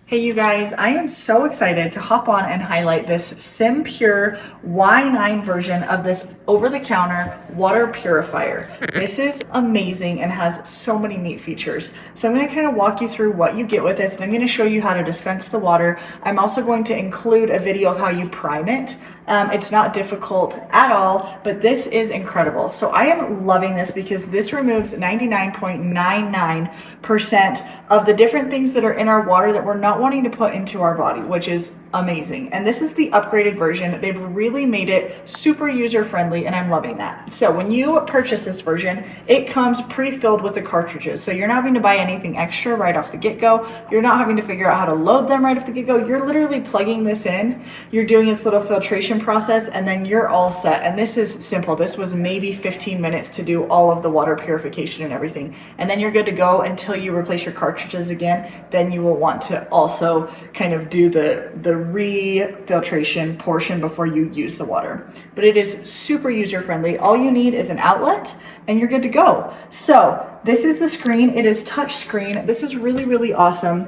Hey you guys, I am so excited to hop on and highlight this SimPure Y9 version of this over-the-counter water purifier. This is amazing and has so many neat features. So I'm going to kind of walk you through what you get with this, and I'm going to show you how to dispense the water. I'm also going to include a video of how you prime it. It's not difficult at all, but this is incredible. So I am loving this because this removes 99.99% of the different things that are in our water that we're not wanting to put into our body, which is amazing. And this is the upgraded version. They've really made it super user friendly, and I'm loving that. So when you purchase this version, it comes pre-filled with the cartridges. So you're not having to buy anything extra right off the get-go. You're not having to figure out how to load them right off the get-go. You're literally plugging this in. You're doing its little filtration process, and then you're all set. And this is simple. This was maybe 15 minutes to do all of the water purification and everything. And then you're good to go until you replace your cartridges again. Then you will want to also kind of do the re-filtration portion before you use the water. But it is super user friendly. All you need is an outlet and you're good to go. So this is the screen. It is touch screen. This is really, really awesome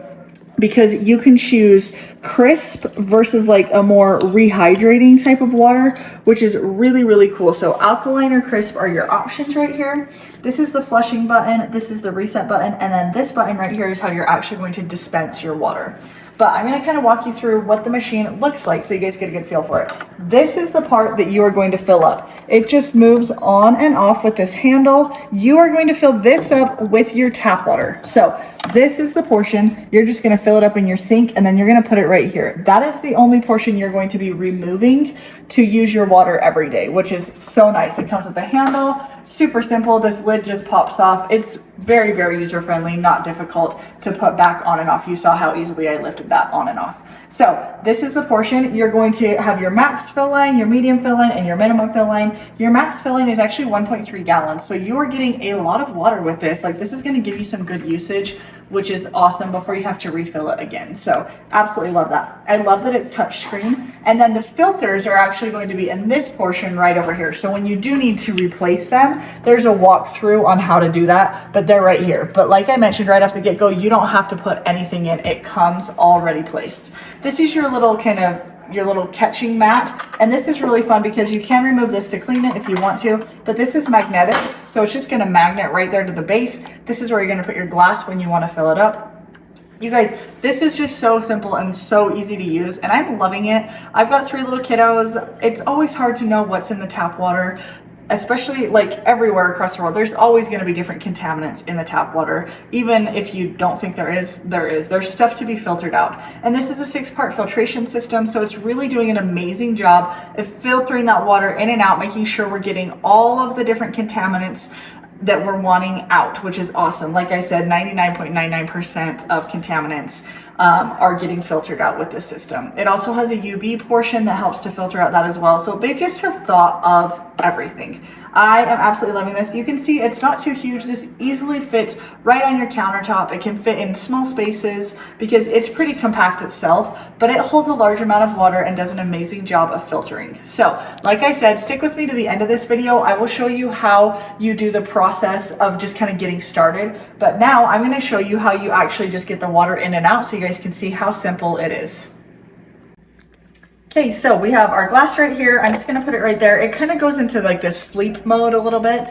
because you can choose crisp versus like a more rehydrating type of water, which is really, really cool. So alkaline or crisp are your options right here. This is the flushing button. This is the reset button. And then this button right here is how you're actually going to dispense your water. But I'm going to kind of walk you through what the machine looks like so you guys get a good feel for it. This is the part that you are going to fill up. It just moves on and off with this handle. You are going to fill this up with your tap water. So this is the portion. You're just going to fill it up in your sink, and then you're going to put it right here. That is the only portion you're going to be removing to use your water every day, which is so nice. It comes with a handle. Super simple. This lid just pops off. It's very, very user friendly, not difficult to put back on and off. You saw how easily I lifted that on and off. So this is the portion. You're going to have your max fill line, your medium fill line, and your minimum fill line. Your max fill line is actually 1.3 gallons. So you are getting a lot of water with this. Like, this is going to give you some good usage, which is awesome before you have to refill it again. So absolutely love that. I love that it's touch screen. And then the filters are actually going to be in this portion right over here. So when you do need to replace them, there's a walkthrough on how to do that, but they're right here. But like I mentioned right off the get-go, you don't have to put anything in. It comes already placed. This is your little your little catching mat, and this is really fun because you can remove this to clean it if you want to, but this is magnetic, so it's just going to magnet right there to the base. This is where you're going to put your glass when you want to fill it up. You guys, this is just so simple and so easy to use, and I'm loving it. I've got 3 little kiddos. It's always hard to know what's in the tap water, especially like everywhere across the world. There's always going to be different contaminants in the tap water. Even if you don't think there's stuff to be filtered out. And this is a 6-part filtration system, so it's really doing an amazing job of filtering that water in and out, making sure we're getting all of the different contaminants that we're wanting out, which is awesome. Like I said, 99.99% of contaminants are getting filtered out with this system. It also has a UV portion that helps to filter out that as well. So they just have thought of everything. I am absolutely loving this. You can see it's not too huge. This easily fits right on your countertop. It can fit in small spaces because it's pretty compact itself, but it holds a large amount of water and does an amazing job of filtering. So like I said, stick with me to the end of this video. I will show you how you do the process of just kind of getting started. But now I'm going to show you how you actually just get the water in and out so you guys can see how simple it is. Okay, so we have our glass right here. I'm just gonna put it right there. It kind of goes into like this sleep mode a little bit.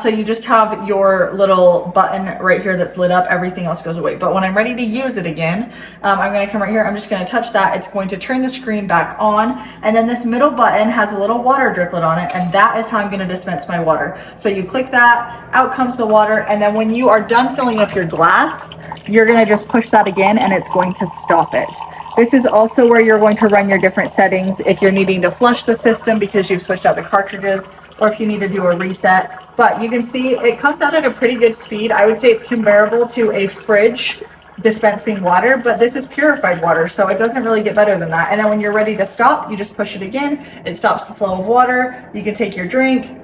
So you just have your little button right here that's lit up. Everything else goes away. But when I'm ready to use it again, I'm gonna come right here. I'm just gonna touch that. It's going to turn the screen back on. And then this middle button has a little water driplet on it. And that is how I'm gonna dispense my water. So you click that, out comes the water. And then when you are done filling up your glass, you're gonna just push that again and it's going to stop it. This is also where you're going to run your different settings if you're needing to flush the system because you've switched out the cartridges, or if you need to do a reset. But you can see it comes out at a pretty good speed. I would say it's comparable to a fridge dispensing water, but this is purified water, so it doesn't really get better than that. And then when you're ready to stop, you just push it again. It stops the flow of water. You can take your drink,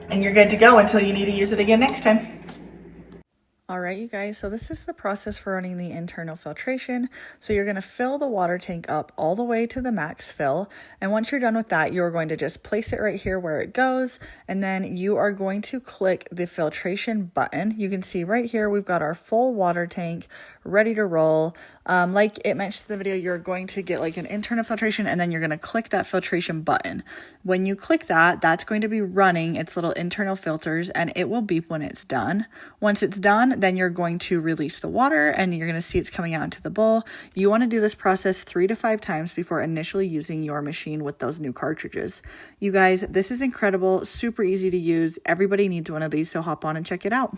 and you're good to go until you need to use it again next time. All right, you guys, so this is the process for running the internal filtration. So you're gonna fill the water tank up all the way to the max fill. And once you're done with that, you're going to just place it right here where it goes. And then you are going to click the filtration button. You can see right here, we've got our full water tank ready to roll. Like it mentioned in the video, you're going to get like an internal filtration and then you're gonna click that filtration button. When you click that, that's going to be running its little internal filters and it will beep when it's done. Once it's done, then you're going to release the water and you're going to see it's coming out into the bowl. You want to do this process 3 to 5 times before initially using your machine with those new cartridges. You guys, this is incredible, super easy to use. Everybody needs one of these, so hop on and check it out.